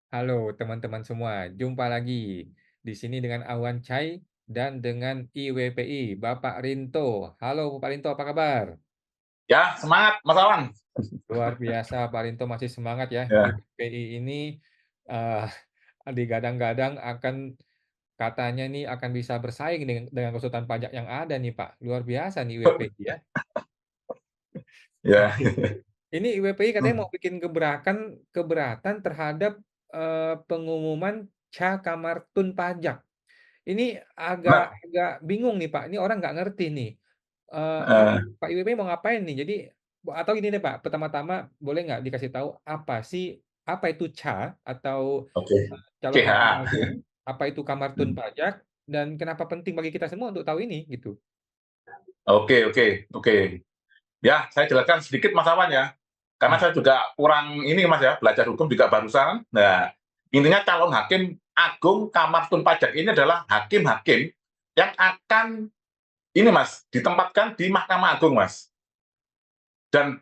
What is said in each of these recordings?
Halo teman-teman semua, jumpa lagi di sini dengan Awan Chai dan dengan IWPI, Bapak Rinto. Halo Pak Rinto, apa kabar? Ya, semangat Mas Awan. Luar biasa, Pak Rinto masih semangat ya. Ya. IWPI ini eh, digadang-gadang akan katanya nih akan bisa bersaing dengan konsultan pajak yang ada nih Pak. Luar biasa nih IWPI ya. Ya. Ini IWPI katanya mau bikin keberatan terhadap pengumuman Cakartun pajak. Ini agak Nah, agak bingung nih, Pak, ini orang nggak ngerti nih, eh, Pak IWP mau ngapain nih? Jadi atau gini deh, Pak, pertama-tama boleh nggak dikasih tahu apa itu atau, oke. calon hakim CHA. agung, apa itu Kamartun pajak, dan kenapa penting bagi kita semua untuk tahu ini, gitu? Oke, oke, oke. Ya, saya jelaskan sedikit Mas Awan ya. Karena Mmm, saya juga kurang ini Mas ya, belajar hukum juga barusan. Nah, intinya calon hakim agung Kamar Tun Pajak ini adalah hakim-hakim yang akan ini Mas, ditempatkan di Mahkamah Agung Mas. Dan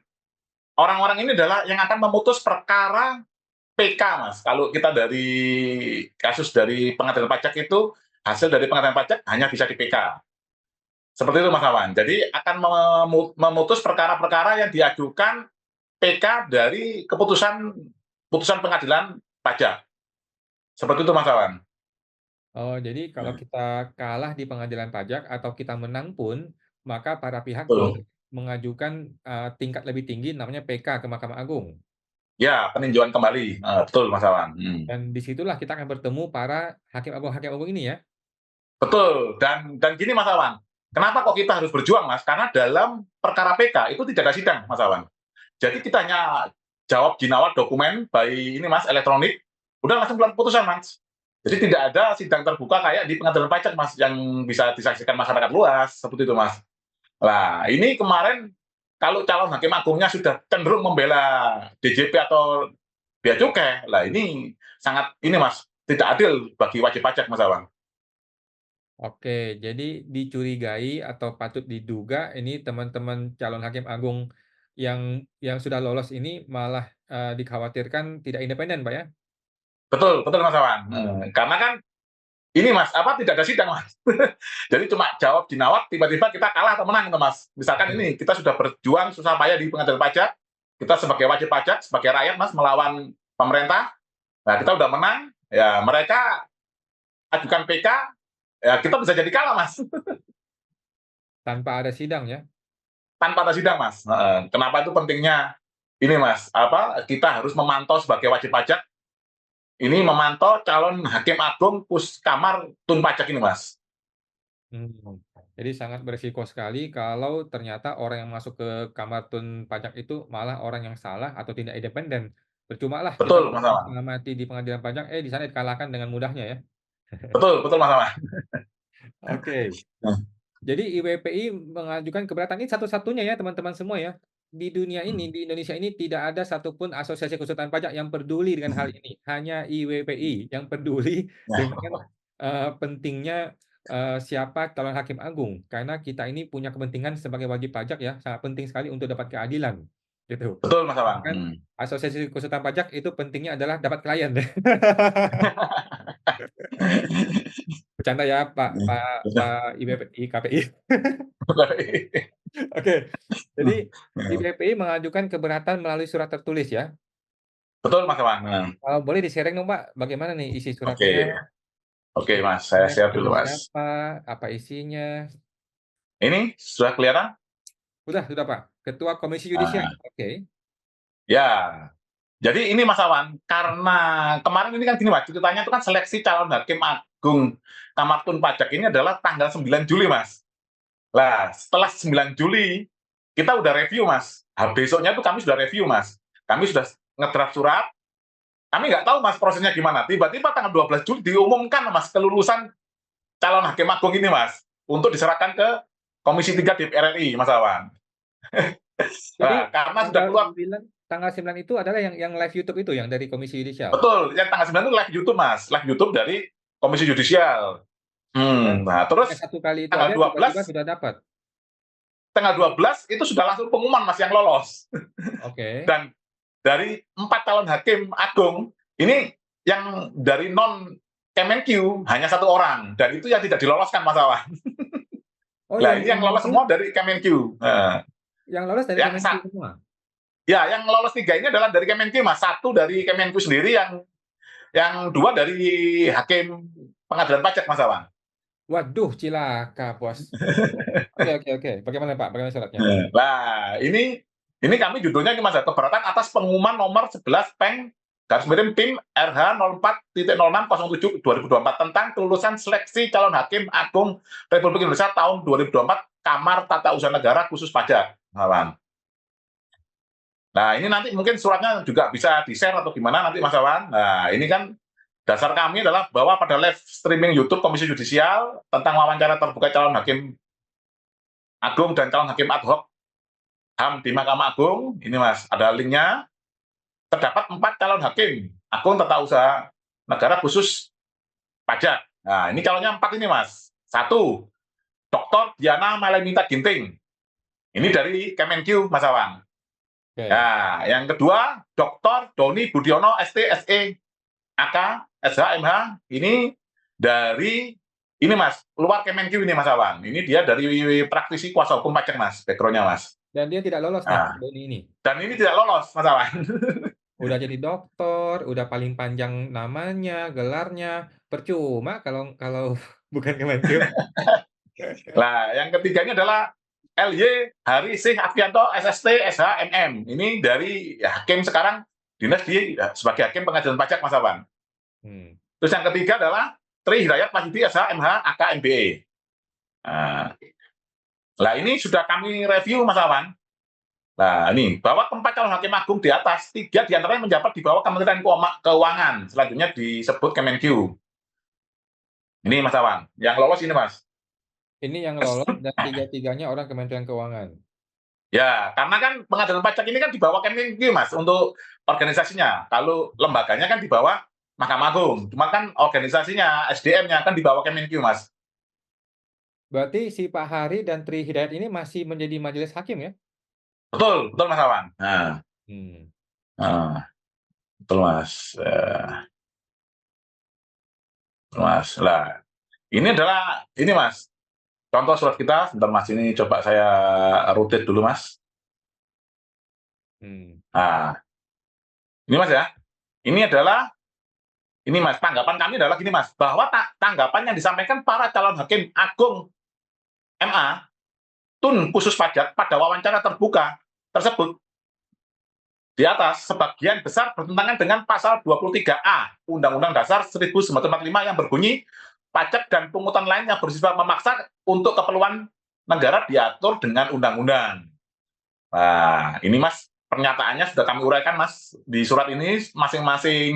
orang-orang ini adalah yang akan memutus perkara PK Mas. Kalau kita dari kasus dari pengadilan pajak itu, hasil dari pengadilan pajak hanya bisa di PK. Seperti itu Mas Awan. Jadi akan memutus perkara-perkara yang diajukan PK dari putusan pengadilan pajak. Seperti itu Mas Awan. oh, jadi kalau Ya, kita kalah di pengadilan pajak atau kita menang pun, maka para pihak boleh betul. mengajukan, tingkat lebih tinggi namanya PK ke Mahkamah Agung. Ya, peninjauan kembali. Betul Mas Awan. Dan disitulah kita akan bertemu para hakim agung ini ya? Betul. Dan gini Mas Awan. Kenapa kok kita harus berjuang Mas? Karena dalam perkara PK itu tidak ada sidang Mas Awan. Jadi kita hanya jawab jinawat dokumen by ini Mas elektronik, udah langsung keluar putusan Mas. Jadi tidak ada sidang terbuka kayak di pengadilan pajak Mas yang bisa disaksikan masyarakat luas seperti itu Mas. Nah, ini kemarin kalau calon hakim agungnya sudah cenderung membela DJP atau bea cukai, lah ini sangat ini Mas, tidak adil bagi wajib pajak Mas Awan. Oke, jadi dicurigai atau patut diduga ini teman-teman calon hakim agung yang sudah lolos ini malah, dikhawatirkan tidak independen, Pak, ya? Betul, betul Mas Awan. Karena kan ini Mas, apa tidak ada sidang Mas. Jadi cuma jawab jinawat, tiba-tiba kita kalah atau menang itu Mas. Misalkan Betul. ini kita sudah berjuang susah payah di pengadilan pajak, kita sebagai wajib pajak, sebagai rakyat Mas melawan pemerintah, nah kita udah menang, ya mereka ajukan PK, ya kita bisa jadi kalah Mas. Tanpa ada sidang ya? Tanpa ada sidang Mas. Kenapa itu pentingnya ini Mas, apa kita harus memantau sebagai wajib pajak, ini memantau calon hakim agung Kamar Tun Pajak ini Mas. Mmm, jadi sangat berisiko sekali kalau ternyata orang yang masuk ke kamar tun pajak itu malah orang yang salah atau tidak independen. Percumalah kita Betul Mas berusaha Awan. setengah mati di pengadilan pajak, di sana dikalahkan dengan mudahnya ya? Betul, betul Mas Awan. Oke. Jadi IWPI mengajukan keberatan ini satu-satunya ya teman-teman semua ya. Di dunia ini, di Indonesia ini tidak ada satupun asosiasi konsultan pajak yang peduli dengan hal ini. Hanya IWPI yang peduli dengan, pentingnya, siapa calon hakim agung. Karena kita ini punya kepentingan sebagai wajib pajak ya, sangat penting sekali untuk dapat keadilan, gitu. Betul Mas Awan. Bahkan asosiasi konsultan pajak itu pentingnya adalah dapat klien. Bercanda ya Pak Pak Pak KPI. Oke. Jadi IPPI mengajukan keberatan melalui surat tertulis ya? Betul Mas Awan. Boleh di-sharing dong, Pak, bagaimana nih isi suratnya? Oke, oke Mas, saya Isinya share kepada dulu Mas. siapa? Apa isinya? Ini sudah kelihatan? Sudah, Pak. Ketua Komisi Yudisial. Nah, Oke. ya. Jadi ini Mas Awan, karena kemarin ini kan gini Mas, ceritanya itu kan seleksi calon hakim agung Kamar Tun Pajak ini adalah tanggal 9 Juli Mas. Lah, setelah 9 Juli, kita udah review Mas. Besoknya itu kami sudah review Mas. Kami sudah ngedraft surat, kami nggak tahu Mas prosesnya gimana. Tiba-tiba tanggal 12 Juli diumumkan Mas kelulusan calon hakim agung ini Mas untuk diserahkan ke Komisi 3 DPR RI Mas Awan. Jadi Nah, karena sudah tanggal keluar 9 tanggal 9 itu adalah yang live YouTube itu yang dari Komisi Yudisial? betul yang tanggal 9 itu live YouTube Mas, live YouTube dari Komisi Yudisial. Dan Nah, hanya terus satu kali itu tanggal aja tiba-tiba 12 sudah dapat? tanggal 12 itu sudah langsung pengumuman Mas yang lolos. Oke. Dan dari 4 calon hakim agung ini yang dari non Kemenq hanya 1 orang, dan itu yang tidak diloloskan Mas Wawan. Oh, Lah yang ini yang lolos Kemenq semua dari Kemenq. yang lolos dari Yang Kemenq semua? ya, yang lolos 3 ini adalah dari Kemenq Mas. 1 dari Kemenq sendiri, yang 2 dari hakim pengadilan pajak Mas Wawan. Waduh, cilaka, Bos. Oke, oke, oke. Bagaimana, Pak? Bagaimana syaratnya? Nah, ini kami judulnya ini Mas, keberatan atas pengumuman nomor 11 Peng garis miring PIM RH 04.0607/2024 tentang kelulusan seleksi calon hakim agung Republik Indonesia tahun 2024 Kamar Tata Usaha Negara khusus pajak. Nah, ini nanti mungkin suratnya juga bisa di-share atau gimana nanti Mas Wawan. Nah, ini kan dasar kami adalah bahwa pada live streaming YouTube Komisi Yudisial tentang wawancara terbuka calon hakim agung dan calon hakim ad hoc HAM di Mahkamah Agung, ini Mas, ada linknya. Terdapat 4 calon hakim agung tata usaha negara khusus pajak. Nah, ini calonnya 4 ini Mas. 1, Dr. Diana Mailenita Ginting. Ini dari Kemenq Mas Wawan. Oke. Nah, yang kedua, Dr. Doni Budiono ST SE AK SH MH. Ini dari ini Mas, luar Kemenq ini Mas Wawan. Ini dia dari praktisi kuasa hukum pajak Mas, background-nya Mas. Dan dia tidak lolos nih, Nah, Doni ini? dan ini tidak lolos Mas Wawan. Udah jadi doktor, udah paling panjang namanya, gelarnya, percuma kalau kalau bukan Kemenq. Nah, yang ketiganya adalah LY Hari Sih Afianto SST SH MM. Ini dari hakim sekarang dinas sebagai hakim pengadilan pajak Mas Wawan. Terus yang ketiga adalah Tri Hidayat Mahyudi SH MH AK MBE. Nah, ini sudah kami review Mas Wawan. Nah, ini bahwa keempat calon hakim agung di atas, 3 diantaranya menjabat di bawah Kementerian Keuangan. Selanjutnya disebut Kemenq. Ini Mas Wawan. Yang lolos ini Mas. Ini yang lolos dan 3-tiganya orang Kementerian Keuangan. Ya, karena kan pengadilan pajak ini kan di bawah Kemenq Mas untuk organisasinya. Kalau lembaganya kan di bawah Mahkamah Agung. Cuma kan organisasinya, SDM-nya kan di bawah Kemenq Mas. Berarti si Pak Hari dan Tri Hidayat ini masih menjadi majelis hakim ya? Betul, betul Mas Wawan. Hmm. Betul Mas. Mas, lah ini adalah ini Mas. Contoh surat kita, sebentar Mas, ini coba saya rotate dulu Mas. Nah, ini Mas ya. Ini adalah ini Mas, tanggapan kami adalah gini Mas, bahwa tanggapan yang disampaikan para calon hakim agung MA Tun khusus pajak pada wawancara terbuka tersebut di atas sebagian besar bertentangan dengan pasal 23A Undang-Undang Dasar 1945 yang berbunyi pajak dan pungutan lain yang bersifat memaksa untuk keperluan negara diatur dengan undang-undang. Nah, ini Mas, pernyataannya sudah kami uraikan Mas di surat ini. Masing-masing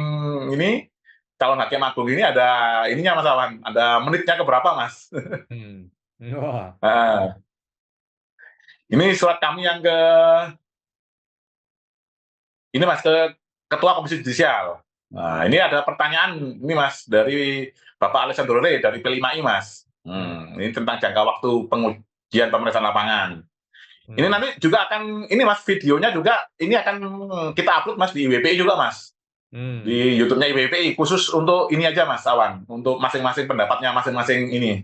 ini calon hakim agung ini ada ininya Mas Wawan, ada menitnya keberapa Mas. Wah. Ini surat kami yang ini Mas, ke Ketua Komisi Yudisial. Nah, ini ada pertanyaan ini Mas dari Bapak Alessandro Re dari P5I Mas. Ini tentang jangka waktu pengujian pemeriksaan lapangan. Ini nanti juga akan ini Mas, videonya juga ini akan kita upload Mas di IWPI juga Mas. Di YouTube-nya IWPI khusus untuk ini aja Mas Awan, untuk masing-masing pendapatnya masing-masing ini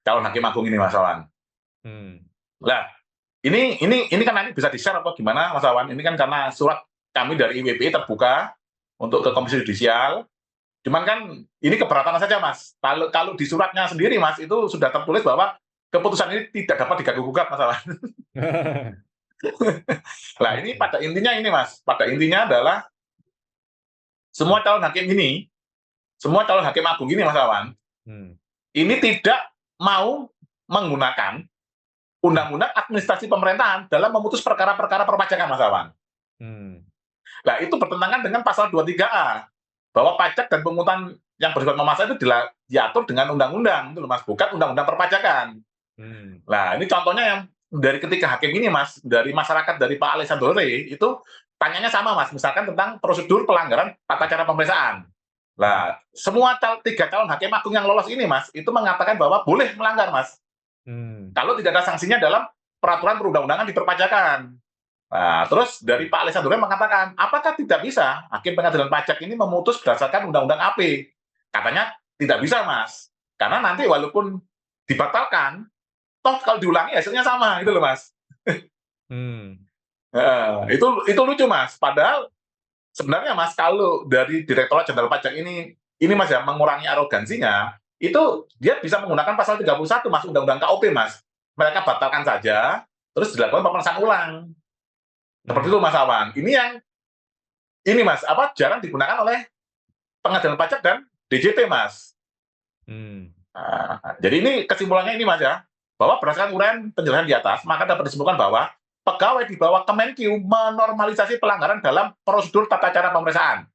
calon hakim agung ini Mas Awan. Lah, ini kan nanti bisa di-share atau gimana Mas Awan? Ini kan karena surat kami dari IWPI terbuka untuk ke Komisi Yudisial. Cuman kan ini keberatan saja Mas. Kalau di suratnya sendiri Mas itu sudah tertulis bahwa keputusan ini tidak dapat diganggu-gugat Mas Awan. Nah, ini pada intinya ini Mas, pada intinya adalah semua calon hakim ini, semua calon hakim agung ini Mas Awan, ini tidak mau menggunakan undang-undang administrasi pemerintahan dalam memutus perkara-perkara perpajakan Mas Awan. Nah, itu bertentangan dengan pasal 23A bahwa pajak dan pungutan yang bersifat memaksa itu diatur dengan undang-undang, itu Mas, bukan undang-undang perpajakan. Nah, ini contohnya yang dari ketiga hakim ini Mas, dari masyarakat dari Pak Alessandro Re itu tanyanya sama Mas, misalkan tentang prosedur pelanggaran tata cara pemeriksaan. Nah, semua 3 calon hakim agung yang lolos ini Mas, itu mengatakan bahwa boleh melanggar Mas. Kalau tidak ada sanksinya dalam peraturan perundang-undangan di perpajakan. Nah, terus dari Pak Alessandro mengatakan, apakah tidak bisa Hakim Pengadilan Pajak ini memutus berdasarkan Undang-Undang AP? Katanya tidak bisa, Mas. Karena nanti walaupun dibatalkan, toh kalau diulangi hasilnya sama, gitu loh, Mas. Hmm. Itu lucu, Mas. Padahal sebenarnya, Mas, kalau dari Direktorat Jenderal Pajak ini Mas ya, mengurangi arogansinya, itu dia bisa menggunakan pasal 31 Mas, Undang-Undang KUP, Mas. Mereka batalkan saja, terus dilakukan pemeriksaan ulang. Seperti Hmm. itu, Mas Awan. Ini Mas, jarang digunakan oleh pengadilan pajak dan DJP, Mas. Hmm. Jadi ini kesimpulannya ini, Mas ya, bahwa berdasarkan uraian penjelasan di atas, maka dapat disimpulkan bahwa pegawai di bawah Kemenkyu menormalisasi pelanggaran dalam prosedur tata cara pemeriksaan.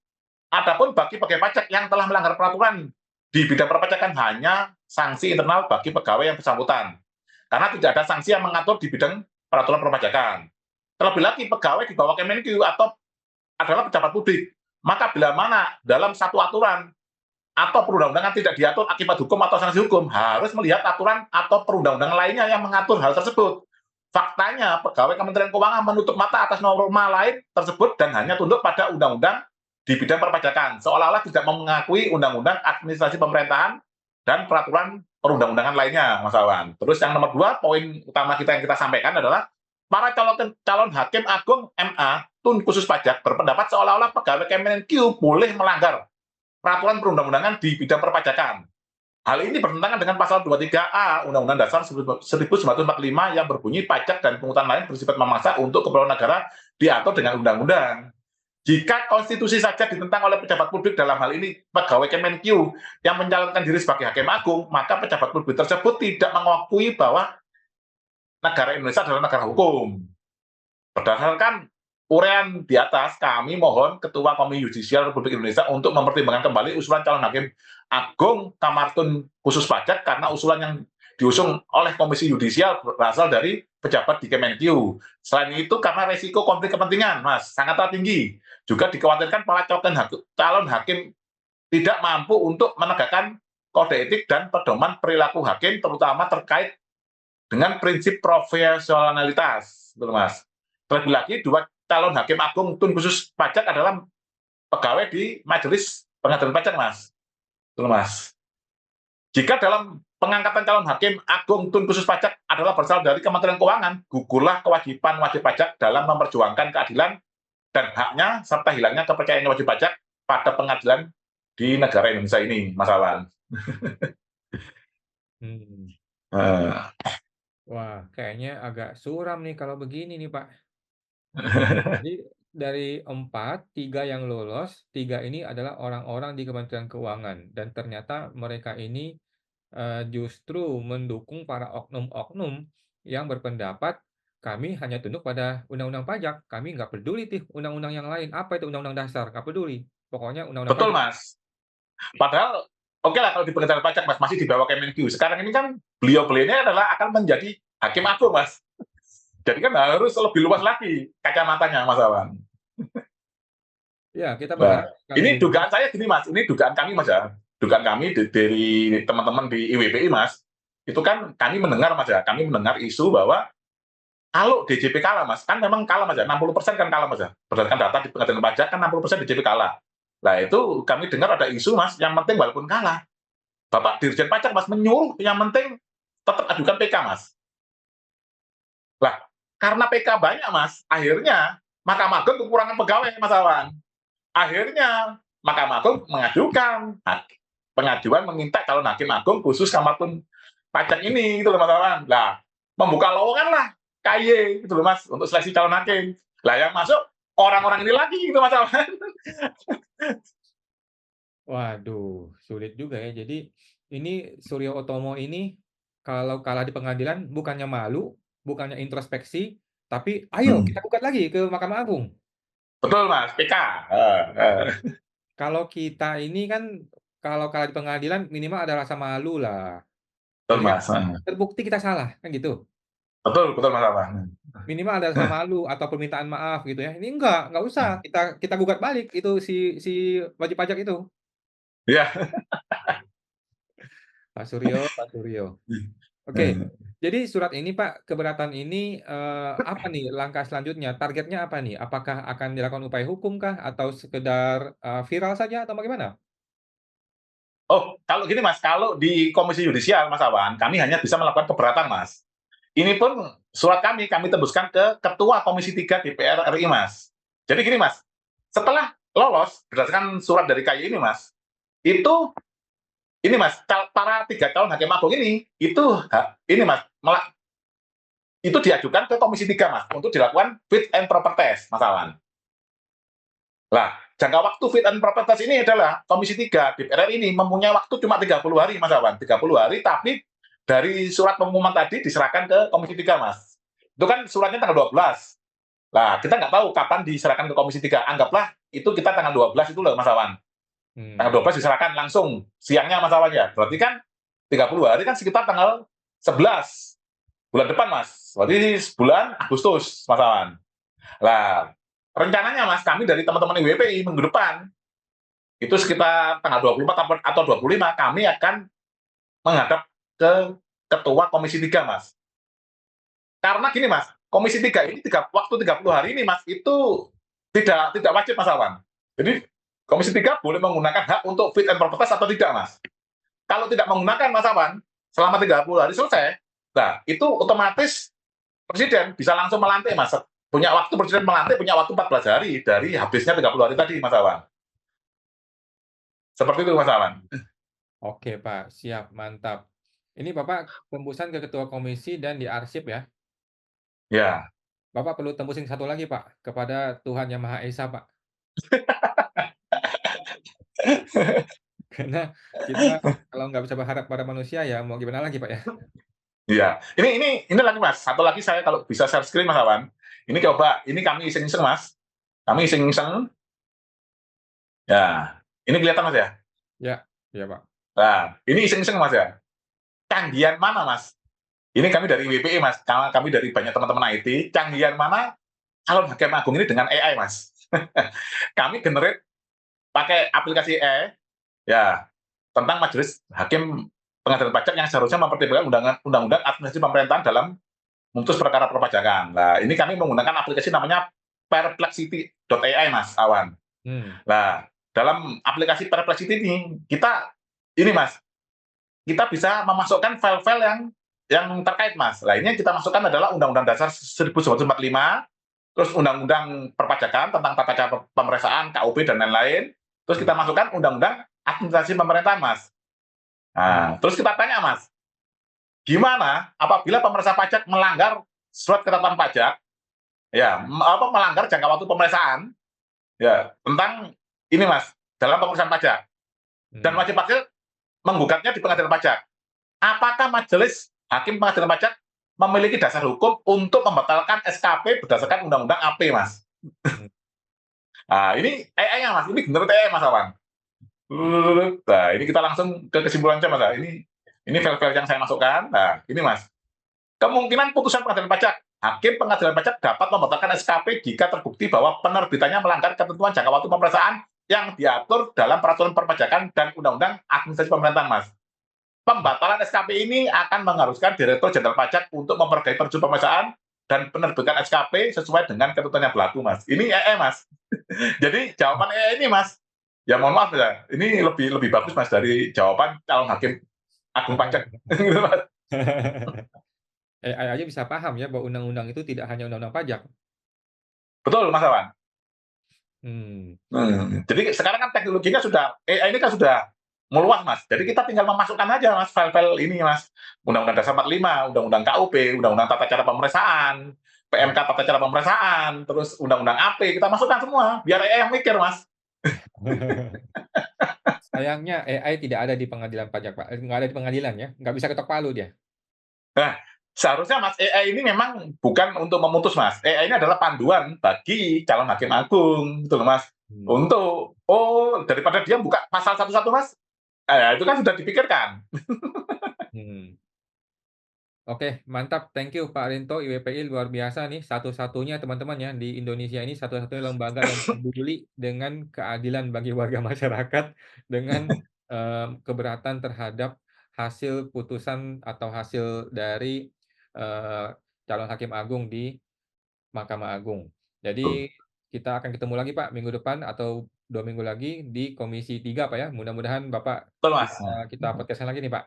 Adapun bagi pegawai pajak yang telah melanggar peraturan di bidang perpajakan hanya sanksi internal bagi pegawai yang bersangkutan. Karena tidak ada sanksi yang mengatur di bidang peraturan perpajakan. Terlebih lagi pegawai di bawah Kemenkyu atau adalah pejabat publik. Maka bila mana dalam satu aturan atau perundang-undangan tidak diatur akibat hukum atau sanksi hukum, harus melihat aturan atau perundang-undangan lainnya yang mengatur hal tersebut. Faktanya, pegawai Kementerian Keuangan menutup mata atas norma lain tersebut dan hanya tunduk pada undang-undang di bidang perpajakan, seolah-olah tidak mengakui undang-undang administrasi pemerintahan dan peraturan perundang-undangan lainnya, Mas Awan. Terus yang nomor 2, poin utama kita yang kita sampaikan adalah para calon hakim agung MA Tun khusus pajak berpendapat seolah-olah pegawai Kemenkyu boleh melanggar peraturan perundang-undangan di bidang perpajakan. Hal ini bertentangan dengan pasal 23A Undang-Undang Dasar 1945 yang berbunyi pajak dan pungutan lain bersifat memaksa untuk keperluan negara diatur dengan undang-undang. Jika konstitusi saja ditentang oleh pejabat publik, dalam hal ini pegawai Kemenkyu yang mencalonkan diri sebagai hakim agung, maka pejabat publik tersebut tidak mengakui bahwa negara Indonesia adalah negara hukum. Berdasarkan uraian di atas, kami mohon Ketua Komisi Yudisial Republik Indonesia untuk mempertimbangkan kembali usulan calon hakim agung Kamartun khusus pajak karena usulan yang diusung oleh Komisi Yudisial berasal dari pejabat di Kemenkyu. Selain itu karena resiko konflik kepentingan, Mas, sangatlah tinggi. Juga dikhawatirkan para calon hakim tidak mampu untuk menegakkan kode etik dan pedoman perilaku hakim, terutama terkait dengan prinsip profesionalitas, gitu, Mas. Terlebih lagi, dua calon hakim agung Tun khusus pajak adalah pegawai di Majelis Pengadilan Pajak, Mas. Betul, Mas. Jika dalam pengangkatan calon hakim agung Tun khusus pajak adalah berasal dari Kementerian Keuangan, gugurlah kewajiban wajib pajak dalam memperjuangkan keadilan dan haknya serta hilangnya kepercayaan wajib pajak pada pengadilan di negara Indonesia ini, Mas Alan. Hmm. Uh. Wah, kayaknya agak suram nih kalau begini nih, Pak. Jadi dari 4, 3 yang lolos, 3 ini adalah orang-orang di Kementerian Keuangan dan ternyata mereka ini justru mendukung para oknum-oknum yang berpendapat kami hanya tunduk pada undang-undang pajak, kami nggak peduli tuh undang-undang yang lain, apa itu undang-undang dasar, nggak peduli, pokoknya undang-undang Betul, pajak. Mas. Padahal oke lah kalau di pengadilan pajak, Mas, masih di bawah Kemenkyu. Sekarang ini kan beliau-beliau ini adalah akan menjadi hakim agung, Mas. Jadi kan harus lebih luas lagi kacamatanya, Mas Awan. Ya, kita Nah, berharap sekali ini lagi. dugaan saya gini, Mas. Ini dugaan kami, Mas ya. Dugaan kami dari teman-teman di IWPI, Mas. Itu kan kami mendengar, Mas ya. Kami mendengar isu bahwa kalau DJP kalah, Mas, kan memang kalah, Mas ya. 60% kan kalah, Mas ya. Berdasarkan data di pengadilan pajak kan 60% DJP kalah. Nah, itu kami dengar ada isu, Mas, yang penting walaupun kalah, Bapak Dirjen Pajak, Mas, menyuruh yang penting tetap ajukan PK, Mas. Lah, karena PK banyak, Mas, akhirnya Mahkamah Agung kekurangan pegawai, Mas Awan. Akhirnya Mahkamah Agung mengajukan pengajuan meminta calon hakim agung khusus Kamartun pajak ini, gitu loh, Mas Awan. Lah, membuka lowongan lah KY, gitu loh, Mas, untuk seleksi calon hakim. Lah, yang masuk orang-orang ini lagi, gitu, Mas Awan. Waduh, sulit juga ya. Jadi ini Suryo Utomo ini kalau kalah di pengadilan bukannya malu, bukannya introspeksi, tapi ayo kita gugat lagi ke Mahkamah Agung. Betul, Mas, PK. Kalau kita ini kan kalau kalah di pengadilan minimal ada rasa malu lah. Betul, Jadi kan Mas. terbukti kita salah, kan gitu. Betul, betul, Mas Awan. Minimal ada rasa malu atau permintaan maaf gitu ya. Ini enggak usah. Kita gugat balik itu si wajib pajak itu. Iya. Pak Suryo, Pak Suryo. Oke. Jadi surat ini Pak, keberatan ini, apa nih langkah selanjutnya? Targetnya apa nih? Apakah akan dilakukan upaya hukum kah? Atau sekedar, viral saja atau bagaimana? Oh, kalau gini Mas, kalau di Komisi Yudisial Mas Awan, kami hanya bisa melakukan keberatan Mas. Ini pun surat kami tembuskan ke Ketua Komisi 3 DPR RI Mas. Jadi gini Mas, setelah lolos berdasarkan surat dari KY ini Mas, itu ini Mas, para 3 calon hakim agung itu ini Mas, itu diajukan ke Komisi 3 Mas untuk dilakukan fit and proper test Mas Awan. Lah, jangka waktu fit and proper test ini adalah Komisi 3 DPR ini mempunyai waktu cuma 30 hari Mas Awan, 30 hari tapi dari surat pengumuman tadi diserahkan ke Komisi 3 Mas. Itu kan suratnya tanggal 12. Lah, kita nggak tahu kapan diserahkan ke Komisi 3. Anggaplah itu kita tanggal 12 itu loh Mas Awan. Tanggal Mmm, 12 diserahkan langsung siangnya Mas Awan ya. Berarti kan 30 hari kan sekitar tanggal 11 bulan depan Mas. Berarti bulan Agustus Mas Awan. Lah, rencananya Mas, kami dari teman-teman IWPI minggu depan, itu sekitar tanggal 24 atau 25, kami akan menghadap ke Ketua Komisi 3, Mas. Karena gini Mas, Komisi 3 ini waktu 30 hari ini Mas, itu tidak wajib Mas Awan. Jadi Komisi 3 boleh menggunakan hak untuk fit and proper test atau tidak Mas. Kalau tidak menggunakan Mas Awan, selama 30 hari selesai, nah itu otomatis Presiden bisa langsung melantik Mas. Punya waktu Presiden melantik punya waktu 14 hari dari habisnya 30 hari tadi Mas Awan. Seperti itu Mas Awan. oke Pak, siap, mantap. Ini Bapak tembusan ke ketua komisi dan diarsip ya. Ya. Bapak perlu tembusin satu lagi Pak, kepada Tuhan Yang Maha Esa Pak. Karena kita kalau nggak bisa berharap pada manusia ya mau gimana lagi Pak ya. Iya. Ini lagi Mas, satu lagi saya kalau bisa share screen Mas Awan. Ini coba, ini kami iseng-iseng Mas. Kami iseng-iseng. Ya. Ini kelihatan Mas ya? Ya, iya Pak. Nah, ini iseng-iseng Mas ya. Canggihan mana Mas? Ini kami dari WPI Mas, karena kami dari banyak teman-teman IT, canggihan mana calon hakim agung ini dengan AI Mas. Kami generate pakai aplikasi AI, ya, tentang majelis hakim pengadilan pajak yang seharusnya mempertimbangkan undang-undang administrasi pemerintahan dalam memutus perkara perpajakan. Nah, ini kami menggunakan aplikasi namanya Perplexity.ai Mas Awan. Mmm, Nah, dalam aplikasi Perplexity ini Mas, kita bisa memasukkan file-file yang terkait Mas. Nah, ini yang kita masukkan adalah Undang-Undang Dasar 1945, terus Undang-Undang Perpajakan tentang tata cara pemeriksaan, KUP dan lain-lain. Terus kita mmm, masukkan Undang-Undang Administrasi Pemerintahan Mas. mmm, Nah, terus kita tanya Mas, gimana apabila pemeriksa pajak melanggar surat ketetapan pajak, ya, melanggar jangka waktu pemeriksaan, ya, tentang ini Mas, dalam pemeriksaan pajak dan mmm, wajib pajak menggugatnya di pengadilan pajak. Apakah majelis hakim pengadilan pajak memiliki dasar hukum untuk membatalkan SKP berdasarkan Undang-Undang AP, Mas? mmm. Nah, ini AI-nya, Mas. Ini benar AI, Mas Awan. Nah, ini kita langsung ke kesimpulannya, Mas. Nah, ini file-file yang saya masukkan. Nah, ini, Mas. Kemungkinan putusan pengadilan pajak. Hakim pengadilan pajak dapat membatalkan SKP jika terbukti bahwa penerbitannya melanggar ketentuan jangka waktu pemeriksaan yang diatur dalam peraturan perpajakan dan undang-undang administrasi pemerintahan, Mas. Pembatalan SKP ini akan mengharuskan Direktur Jenderal Pajak untuk memperbaiki prosedur pemeriksaan dan penerbitan SKP sesuai dengan ketentuan yang berlaku, Mas. Ini EE, Mas. Jadi jawaban EE ini, Mas, ya mohon maaf ya, ini lebih lebih bagus, Mas, dari jawaban calon hakim agung pajak. Gitu, Mas. AI aja bisa paham ya bahwa undang-undang itu tidak hanya undang-undang pajak. Betul, Mas Awan. Mmm, Jadi sekarang kan teknologinya sudah AI ini kan sudah meluas, Mas. Jadi kita tinggal memasukkan aja, Mas, file-file ini, Mas. Undang-Undang Dasar 45, Undang-Undang KUP, Undang-Undang Tata Cara Pemeriksaan, iya. PMK Tata Cara Pemeriksaan, terus Undang-Undang AP, kita masukkan semua, biar AI yang mikir, Mas. Sayangnya AI tidak ada di pengadilan pajak, Pak, nggak ada di pengadilan ya, nggak bisa ketok palu dia. Nah, seharusnya, Mas, AI ini memang bukan untuk memutus, Mas. AI ini adalah panduan bagi calon hakim agung, gitu loh, Mas. Mmm, Untuk, daripada dia buka pasal satu-satu, Mas, itu kan sudah dipikirkan. mhm. Oke, mantap. Thank you Pak Rinto, IWPI luar biasa nih, satu-satunya teman-teman ya, di Indonesia ini satu-satunya lembaga yang peduli dengan keadilan bagi warga masyarakat, dengan, keberatan terhadap hasil putusan atau hasil dari, calon hakim agung di Mahkamah Agung. Jadi, kita akan ketemu lagi Pak minggu depan atau 2 minggu lagi di Komisi 3 Pak ya. Mudah-mudahan Bapak Betul, Mas. bisa kita podcast-kan lagi nih Pak.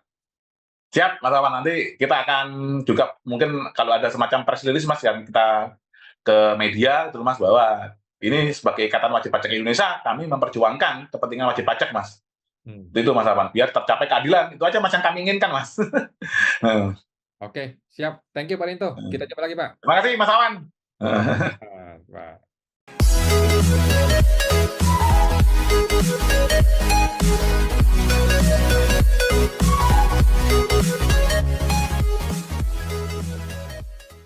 Siap, Mas Awan. Nanti kita akan juga mungkin kalau ada semacam press release, Mas, yang kita ke media, itu Mas, bahwa ini sebagai Ikatan Wajib Pajak Indonesia, kami memperjuangkan kepentingan wajib pajak, Mas. Itu Mas Awan, biar tercapai keadilan. Itu aja Mas yang kami inginkan, Mas. Oke, siap. Thank you Pak Rinto. Kita jumpa lagi Pak. Terima kasih, Mas Awan. Pak.